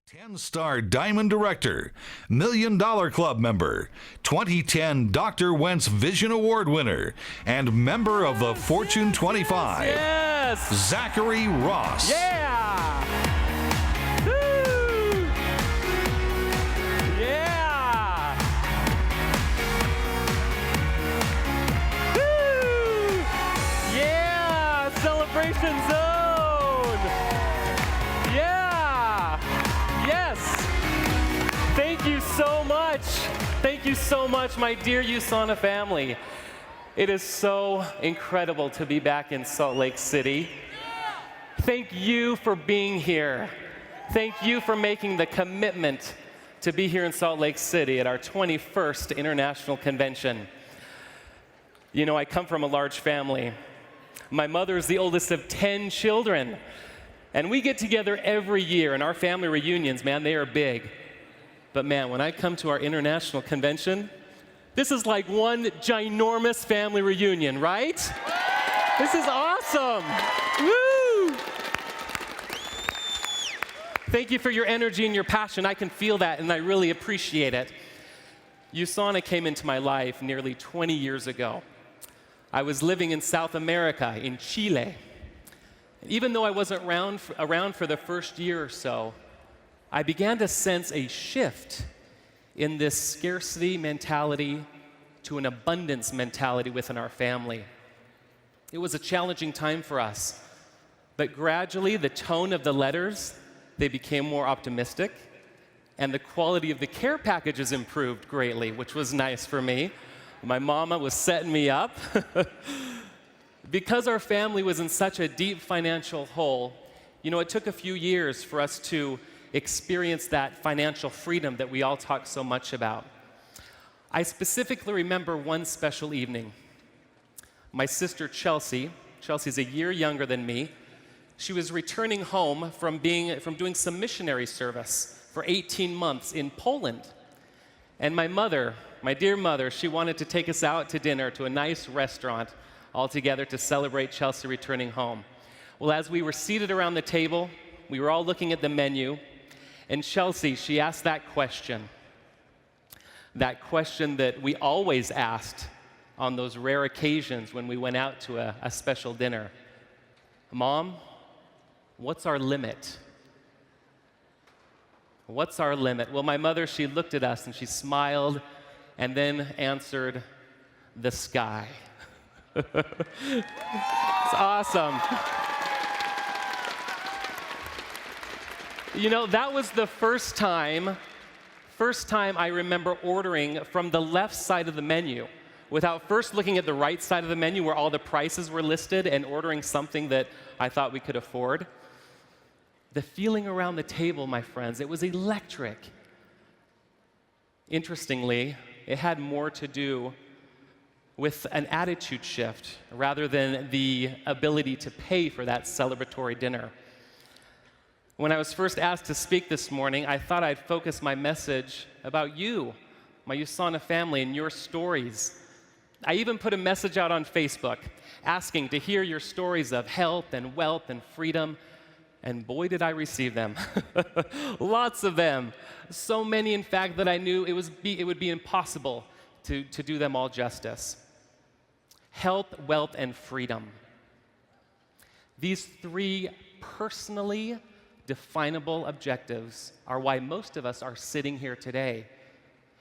10-star Diamond Director, $1 Million Club member, 2010 Dr. Wentz Vision Award winner, and member of the Fortune 25, Yes! Zachary Ross. Yeah! Woo! Yeah! Woo! Yeah! Celebration zone! Yeah! Yes! Thank you so much. Thank you so much, my dear USANA family. It is so incredible to be back in Salt Lake City. Thank you for being here. Thank you for making the commitment to be here in Salt Lake City at our 21st International Convention. You know, I come from a large family. My mother is the oldest of 10 children. And we get together every year, and our family reunions, man, they are big. But man, when I come to our international convention, this is like one ginormous family reunion, right? This is awesome. Woo! Thank you for your energy and your passion. I can feel that, and I really appreciate it. USANA came into my life nearly 20 years ago. I was living in South America, in Chile. Even though I wasn't around for the first year or so, I began to sense a shift in this scarcity mentality to an abundance mentality within our family. It was a challenging time for us, but gradually the tone of the letters, they became more optimistic, and the quality of the care packages improved greatly, which was nice for me. My mama was setting me up. Because our family was in such a deep financial hole, you know, it took a few years for us to experience that financial freedom that we all talk so much about. I specifically remember one special evening. My sister Chelsea's a year younger than me. She was returning home from doing some missionary service for 18 months in Poland. And my mother, my dear mother, she wanted to take us out to dinner to a nice restaurant all together to celebrate Chelsea returning home. Well, as we were seated around the table, we were all looking at the menu, and Chelsea, she asked that question that we always asked on those rare occasions when we went out to a special dinner. Mom, what's our limit? What's our limit? Well, my mother, she looked at us and she smiled and then answered, the sky. It's awesome. You know, that was the first time I remember ordering from the left side of the menu without first looking at the right side of the menu where all the prices were listed and ordering something that I thought we could afford. The feeling around the table, my friends, it was electric. Interestingly, it had more to do with an attitude shift rather than the ability to pay for that celebratory dinner. When I was first asked to speak this morning, I thought I'd focus my message about you, my USANA family, and your stories. I even put a message out on Facebook asking to hear your stories of health and wealth and freedom, and boy, did I receive them. Lots of them. So many, in fact, that I knew it would be impossible to do them all justice. Health, wealth, and freedom. These three personally definable objectives are why most of us are sitting here today.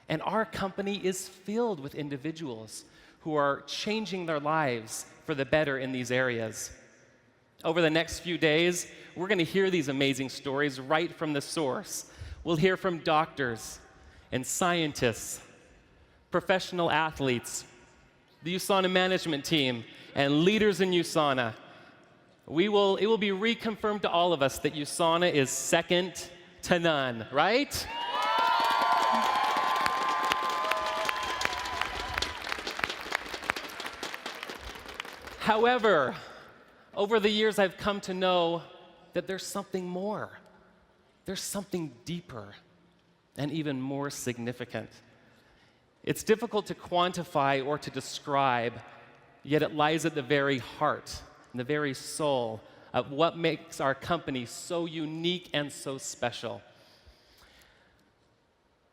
And our company is filled with individuals who are changing their lives for the better in these areas. Over the next few days, we're going to hear these amazing stories right from the source. We'll hear from doctors and scientists, professional athletes, the USANA management team, and leaders in USANA. It will be reconfirmed to all of us that USANA is second to none, right? However, over the years, I've come to know that there's something more. There's something deeper and even more significant. It's difficult to quantify or to describe, yet it lies at the very heart and the very soul of what makes our company so unique and so special.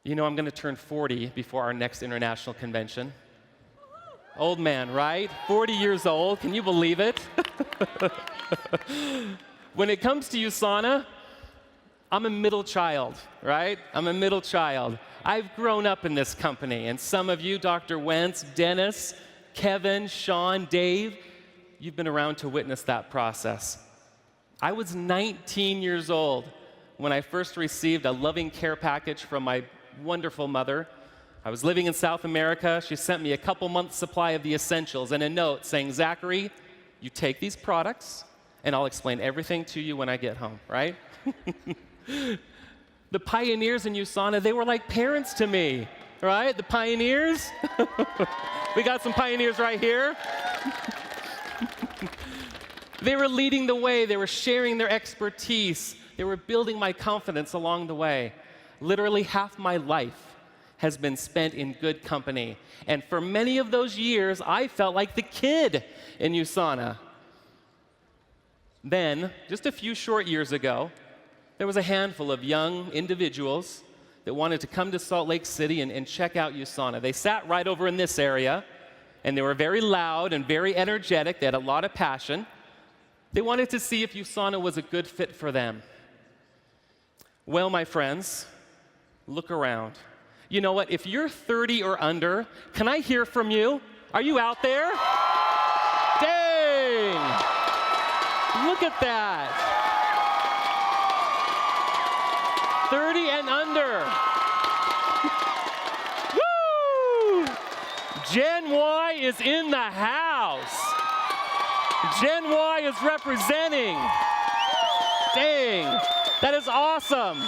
You know, I'm going to turn 40 before our next international convention. Old man, right? 40 years old. Can you believe it? When it comes to USANA, I'm a middle child, right? I'm a middle child. I've grown up in this company, and some of you, Dr. Wentz, Dennis, Kevin, Sean, Dave, you've been around to witness that process. I was 19 years old when I first received a loving care package from my wonderful mother. I was living in South America. She sent me a couple months' supply of the essentials and a note saying, Zachary, you take these products, and I'll explain everything to you when I get home, right? The pioneers in USANA, they were like parents to me, right? The pioneers. We got some pioneers right here. They were leading the way. They were sharing their expertise. They were building my confidence along the way. Literally half my life has been spent in good company. And for many of those years, I felt like the kid in USANA. Then, just a few short years ago, there was a handful of young individuals that wanted to come to Salt Lake City and check out USANA. They sat right over in this area, and they were very loud and very energetic. They had a lot of passion. They wanted to see if USANA was a good fit for them. Well, my friends, look around. You know what? If you're 30 or under, can I hear from you? Are you out there? Dang! Look at that. 30 and under. Woo! Gen Y is in the house. Gen Y is representing. Dang, that is awesome.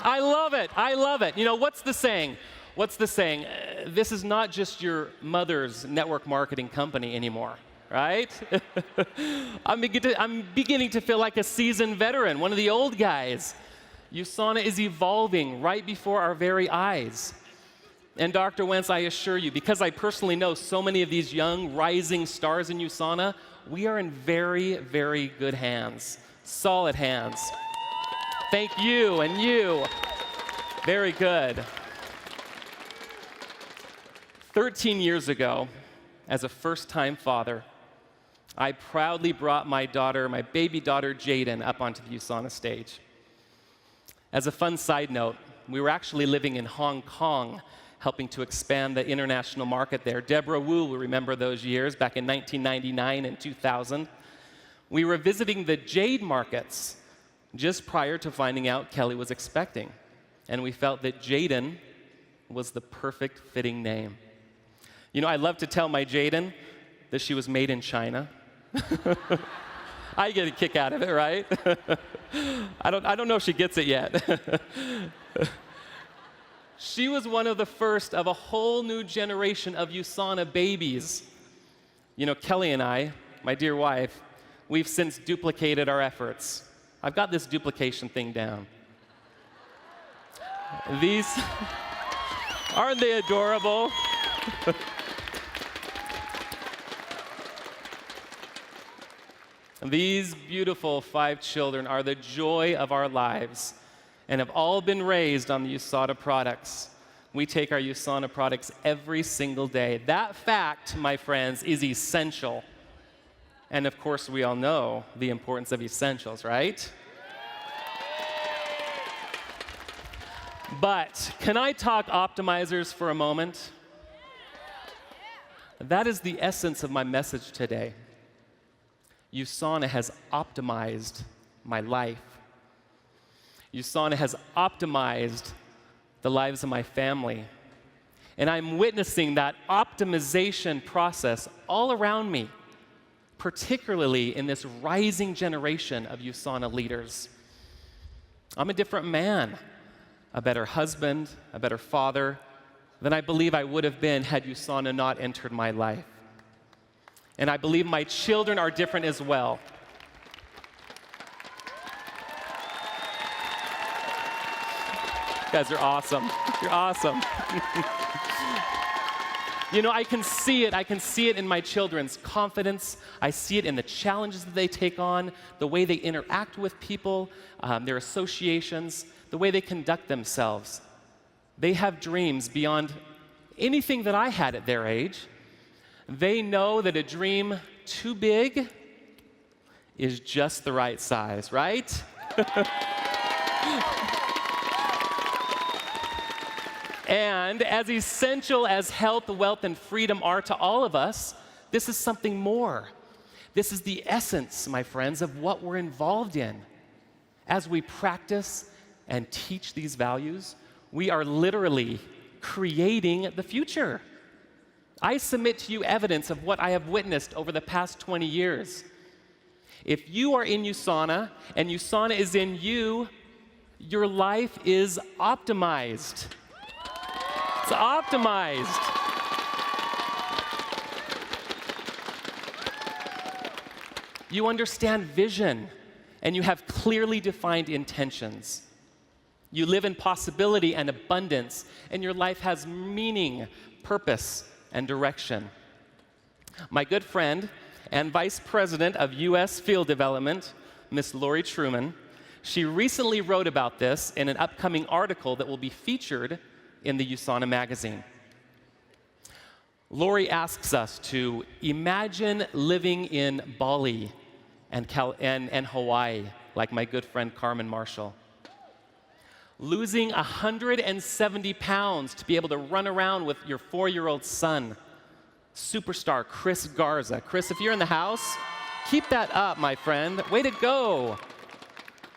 I love it. I love it. You know, what's the saying? What's the saying? This is not just your mother's network marketing company anymore, right? I'm beginning to feel like a seasoned veteran, one of the old guys. USANA is evolving right before our very eyes. And Dr. Wentz, I assure you, because I personally know so many of these young, rising stars in USANA, we are in very, very good hands, solid hands. Thank you, and you. Very good. 13 years ago, as a first-time father, I proudly brought my daughter, my baby daughter, Jaden, up onto the USANA stage. As a fun side note, we were actually living in Hong Kong, helping to expand the international market there. Deborah Wu will remember those years, back in 1999 and 2000. We were visiting the jade markets just prior to finding out Kelly was expecting, and we felt that Jaden was the perfect fitting name. You know, I love to tell my Jaden that she was made in China. I get a kick out of it, right? I don't know if she gets it yet. She was one of the first of a whole new generation of USANA babies. You know, Kelly and I, my dear wife, we've since duplicated our efforts. I've got this duplication thing down. These, aren't they adorable? These beautiful 5 children are the joy of our lives and have all been raised on the USANA products. We take our USANA products every single day. That fact, my friends, is essential. And of course, we all know the importance of essentials, right? But can I talk optimizers for a moment? That is the essence of my message today. USANA has optimized my life. USANA has optimized the lives of my family. And I'm witnessing that optimization process all around me, particularly in this rising generation of USANA leaders. I'm a different man, a better husband, a better father than I believe I would have been had USANA not entered my life. And I believe my children are different as well. You guys are awesome. You're awesome. You know, I can see it. I can see it in my children's confidence. I see it in the challenges that they take on, the way they interact with people, their associations, the way they conduct themselves. They have dreams beyond anything that I had at their age. They know that a dream too big is just the right size, right? And as essential as health, wealth, and freedom are to all of us, this is something more. This is the essence, my friends, of what we're involved in. As we practice and teach these values, we are literally creating the future. I submit to you evidence of what I have witnessed over the past 20 years. If you are in USANA and USANA is in you, your life is optimized. It's optimized. You understand vision, and you have clearly defined intentions. You live in possibility and abundance, and your life has meaning, purpose, and direction. My good friend and Vice President of U.S. Field Development, Miss Lori Truman, she recently wrote about this in an upcoming article that will be featured in the USANA magazine. Lori asks us to imagine living in Bali and Hawaii, like my good friend Carmen Marshall. Losing 170 pounds to be able to run around with your 4-year-old son, superstar Chris Garza. Chris, if you're in the house, keep that up, my friend. Way to go.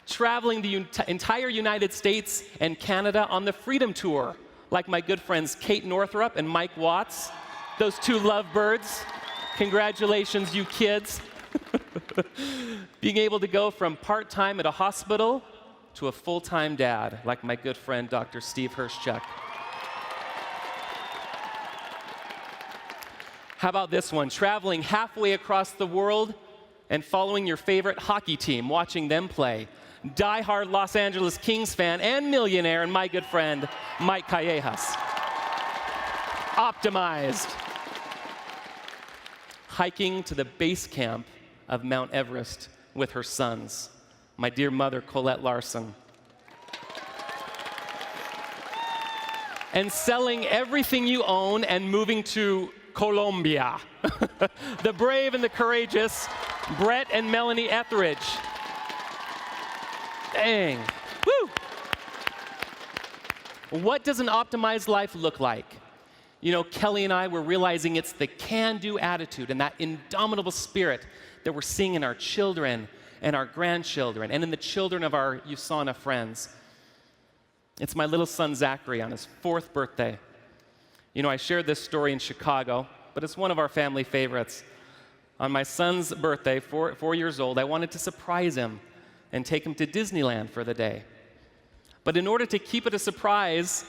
Traveling the entire United States and Canada on the Freedom Tour, like my good friends Kate Northrup and Mike Watts, those two lovebirds. Congratulations, you kids. Being able to go from part-time at a hospital to a full-time dad, like my good friend Dr. Steve Hirschchuk. How about this one? Traveling halfway across the world and following your favorite hockey team, watching them play. Die-hard Los Angeles Kings fan and millionaire, and my good friend Mike Callejas. Optimized. Hiking to the base camp of Mount Everest with her sons, my dear mother Colette Larsen. And selling everything you own and moving to Colombia. The brave and the courageous Brett and Melanie Etheridge. Dang. Woo! What does an optimized life look like? You know, Kelly and I were realizing it's the can-do attitude and that indomitable spirit that we're seeing in our children and our grandchildren and in the children of our USANA friends. It's my little son Zachary on his 4th birthday. You know, I shared this story in Chicago, but it's one of our family favorites. On my son's birthday, 4 years old, I wanted to surprise him and take him to Disneyland for the day. But in order to keep it a surprise,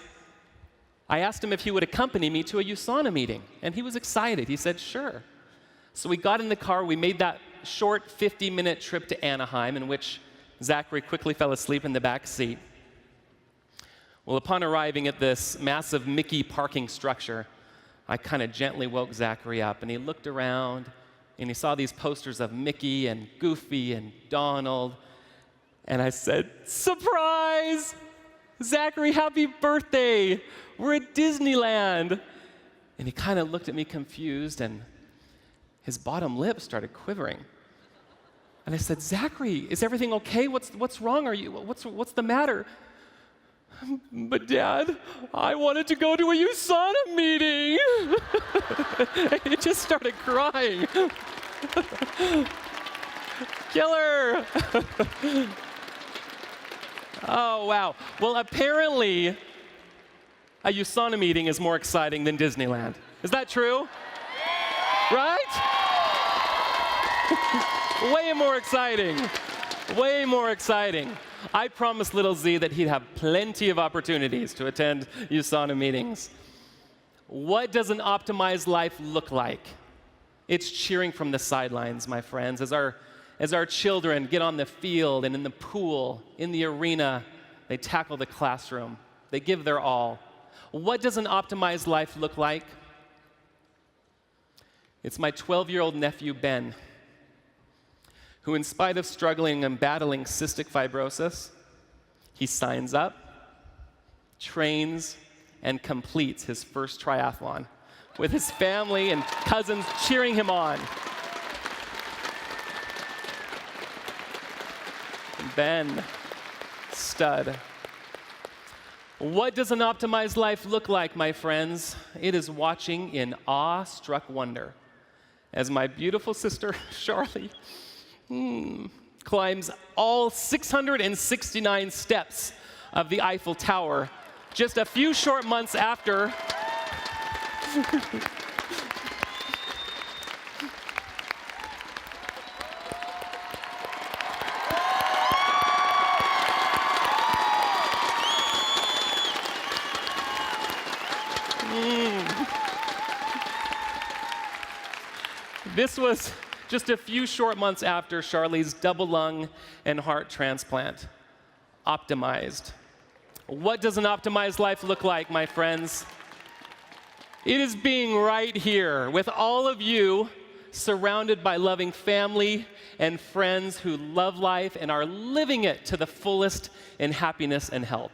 I asked him if he would accompany me to a USANA meeting, and he was excited. He said, sure. So we got in the car, we made that short 50-minute trip to Anaheim, in which Zachary quickly fell asleep in the back seat. Well, upon arriving at this massive Mickey parking structure, I kind of gently woke Zachary up, and he looked around, and he saw these posters of Mickey and Goofy and Donald, and I said, surprise! Zachary, happy birthday! We're at Disneyland. And he kind of looked at me confused, and his bottom lip started quivering. And I said, Zachary, is everything okay? What's wrong? What's the matter? But Dad, I wanted to go to a USANA meeting. He just started crying. Killer. Oh, wow. Well, apparently, a USANA meeting is more exciting than Disneyland. Is that true? Right? Way more exciting. Way more exciting. I promised little Z that he'd have plenty of opportunities to attend USANA meetings. What does an optimized life look like? It's cheering from the sidelines, my friends, as our children get on the field and in the pool, in the arena, they tackle the classroom. They give their all. What does an optimized life look like? It's my 12-year-old nephew, Ben, who, in spite of struggling and battling cystic fibrosis, he signs up, trains, and completes his first triathlon with his family and cousins cheering him on. Ben, stud. What does an optimized life look like, my friends? It is watching in awe-struck wonder as my beautiful sister, Charlie, climbs all 669 steps of the Eiffel Tower just a few short months after This was just a few short months after Charlie's double lung and heart transplant. Optimized. What does an optimized life look like, my friends? It is being right here with all of you, surrounded by loving family and friends who love life and are living it to the fullest in happiness and health.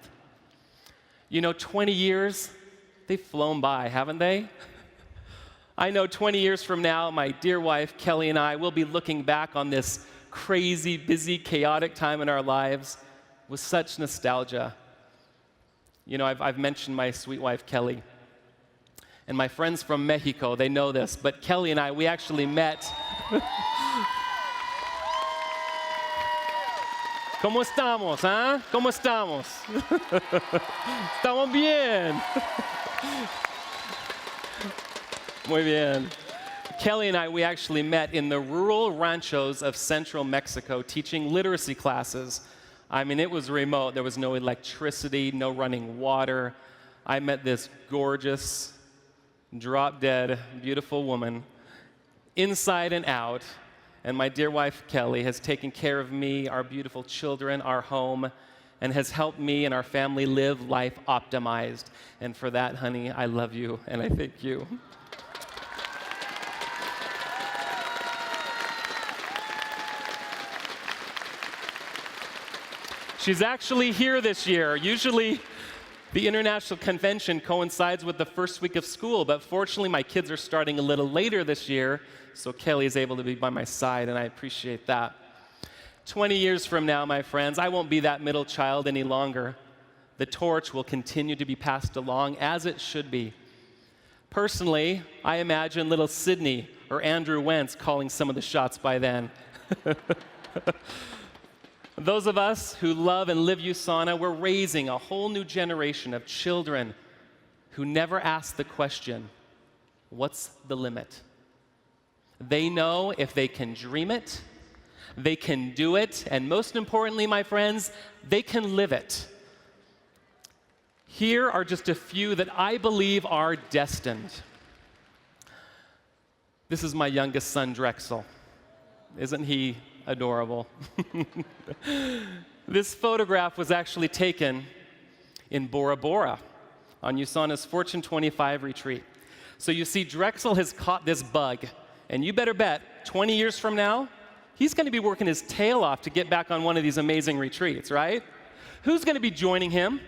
You know, 20 years, they've flown by, haven't they? I know 20 years from now, my dear wife, Kelly, and I will be looking back on this crazy, busy, chaotic time in our lives with such nostalgia. You know, I've mentioned my sweet wife, Kelly. And my friends from Mexico, they know this, but Kelly and I, we actually met. ¿Cómo estamos, ah? ¿Cómo estamos? Estamos bien. Muy bien. Kelly and I, we actually met in the rural ranchos of central Mexico teaching literacy classes. I mean, it was remote. There was no electricity, no running water. I met this gorgeous, drop-dead, beautiful woman, inside and out. And my dear wife, Kelly, has taken care of me, our beautiful children, our home, and has helped me and our family live life optimized. And for that, honey, I love you and I thank you. She's actually here this year. Usually, the International Convention coincides with the first week of school, but fortunately, my kids are starting a little later this year, so Kelly is able to be by my side, and I appreciate that. 20 years from now, my friends, I won't be that middle child any longer. The torch will continue to be passed along as it should be. Personally, I imagine little Sydney or Andrew Wentz calling some of the shots by then. Those of us who love and live USANA, we're raising a whole new generation of children who never ask the question, what's the limit? They know if they can dream it, they can do it, and most importantly, my friends, they can live it. Here are just a few that I believe are destined. This is my youngest son, Drexel. Isn't he adorable? This photograph was actually taken in Bora Bora on USANA's Fortune 25 retreat. So you see, Drexel has caught this bug, and you better bet 20 years from now, he's going to be working his tail off to get back on one of these amazing retreats, right? Who's going to be joining him?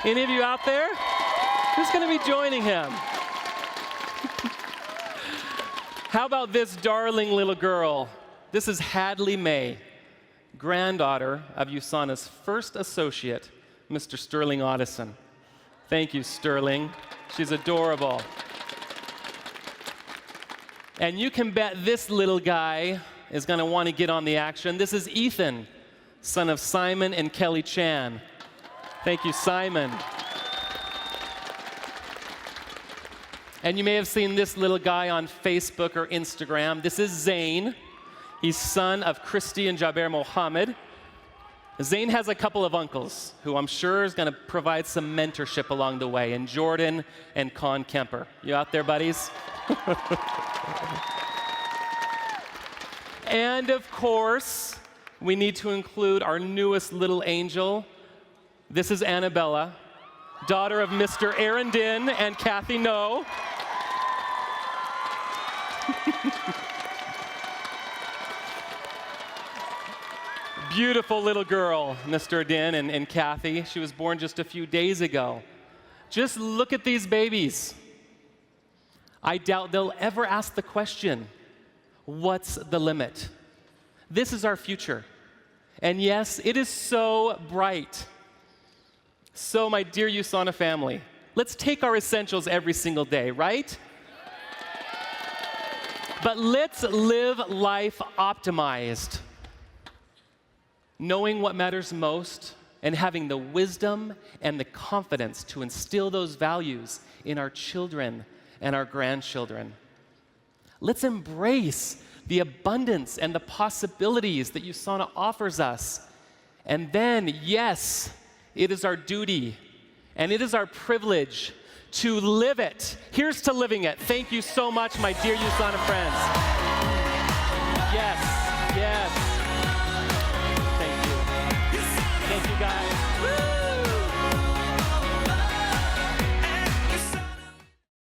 Any of you out there? Who's going to be joining him? How about this darling little girl? This is Hadley May, granddaughter of USANA's first associate, Mr. Sterling Otteson. Thank you, Sterling. She's adorable. And you can bet this little guy is going to want to get on the action. This is Ethan, son of Simon and Kelly Chan. Thank you, Simon. And you may have seen this little guy on Facebook or Instagram. This is Zane. He's son of Christy and Jaber Mohammed. Zane has a couple of uncles who I'm sure is going to provide some mentorship along the way, and Jordan and Con Kemper. You out there, buddies? And of course, we need to include our newest little angel. This is Annabella, daughter of Mr. Aaron Din and Kathy No. Beautiful little girl, Mr. Din and Kathy. She was born just a few days ago. Just look at these babies. I doubt they'll ever ask the question, what's the limit? This is our future. And yes, it is so bright. So, my dear USANA family, let's take our essentials every single day, right? But let's live life optimized, knowing what matters most and having the wisdom and the confidence to instill those values in our children and our grandchildren. Let's embrace the abundance and the possibilities that USANA offers us. And then, yes, it is our duty and it is our privilege to live it. Here's to living it. Thank you so much, my dear USANA friends.